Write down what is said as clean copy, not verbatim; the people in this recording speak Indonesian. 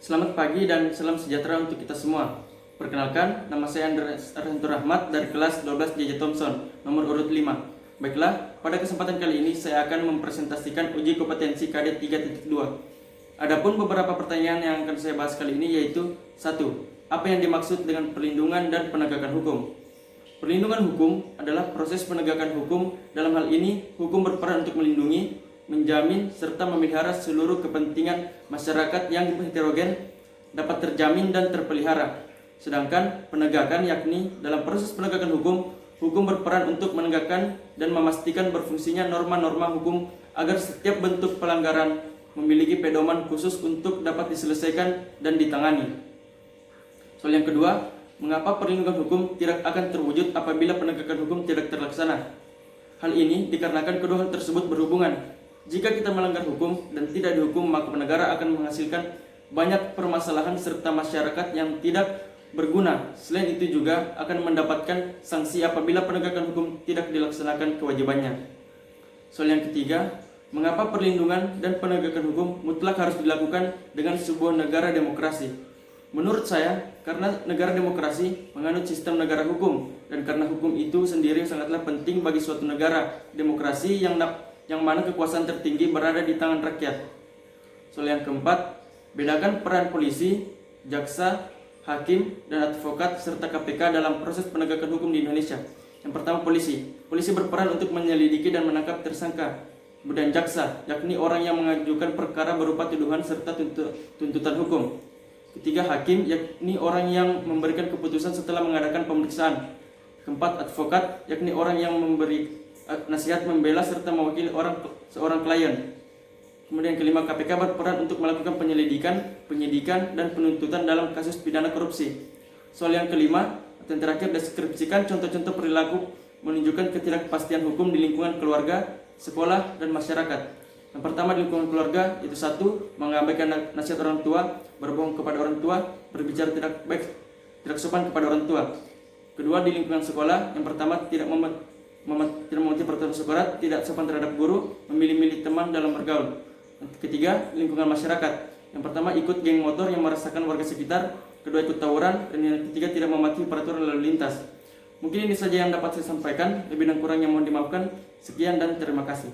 Selamat pagi dan salam sejahtera untuk kita semua. Perkenalkan, nama saya Andreas Arhantur Rahmat dari kelas 12 JJ Thompson, nomor urut 5. Baiklah, pada kesempatan kali ini saya akan mempresentasikan uji kompetensi KD 3.2. Adapun beberapa pertanyaan yang akan saya bahas kali ini yaitu 1. Apa yang dimaksud dengan perlindungan dan penegakan hukum? Perlindungan hukum adalah proses penegakan hukum. Dalam hal ini, hukum berperan untuk melindungi, menjamin, serta memelihara seluruh kepentingan masyarakat yang heterogen dapat terjamin dan terpelihara. Sedangkan penegakan yakni dalam proses penegakan hukum, hukum berperan untuk menegakkan dan memastikan berfungsinya norma-norma hukum agar setiap bentuk pelanggaran memiliki pedoman khusus untuk dapat diselesaikan dan ditangani. Soal yang kedua, mengapa perlindungan hukum tidak akan terwujud apabila penegakan hukum tidak terlaksana? Hal ini dikarenakan kedua hal tersebut berhubungan. Jika kita melanggar hukum dan tidak dihukum, maka negara akan menghasilkan banyak permasalahan serta masyarakat yang tidak berguna. Selain itu juga akan mendapatkan sanksi apabila penegakan hukum tidak dilaksanakan kewajibannya. Soal yang ketiga, mengapa perlindungan dan penegakan hukum mutlak harus dilakukan dengan sebuah negara demokrasi? Menurut saya, karena negara demokrasi menganut sistem negara hukum, dan karena hukum itu sendiri sangatlah penting bagi suatu negara demokrasi yang mana kekuasaan tertinggi berada di tangan rakyat. Soal yang keempat, bedakan peran polisi, jaksa, hakim, dan advokat serta KPK dalam proses penegakan hukum di Indonesia. Yang pertama, polisi. Polisi berperan untuk menyelidiki dan menangkap tersangka. Kemudian jaksa, yakni orang yang mengajukan perkara berupa tuduhan serta tuntutan hukum. Ketiga, hakim, yakni orang yang memberikan keputusan setelah mengadakan pemeriksaan. Keempat, advokat, yakni orang yang memberi nasihat, membela serta mewakili seorang klien. Kemudian kelima, KPK berperan untuk melakukan penyelidikan, penyidikan, dan penuntutan dalam kasus pidana korupsi. Soal yang kelima, dan terakhir, deskripsikan contoh-contoh perilaku menunjukkan ketidakpastian hukum di lingkungan keluarga, sekolah, dan masyarakat. Yang pertama, di lingkungan keluarga, itu 1. Mengabaikan nasihat orang tua, berbohong kepada orang tua, berbicara tidak baik, tidak sopan kepada orang tua. Kedua, di lingkungan sekolah, yang pertama, tidak mematuhi peraturan sekolah, tidak sopan terhadap guru, memilih-milih teman dalam bergaul. Ketiga, lingkungan masyarakat. Yang pertama, ikut geng motor yang meresahkan warga sekitar. Kedua, ikut tawuran. Dan yang ketiga, tidak mematuhi peraturan lalu lintas. Mungkin ini saja yang dapat saya sampaikan. Lebih dan kurangnya mohon dimaafkan. Sekian dan terima kasih.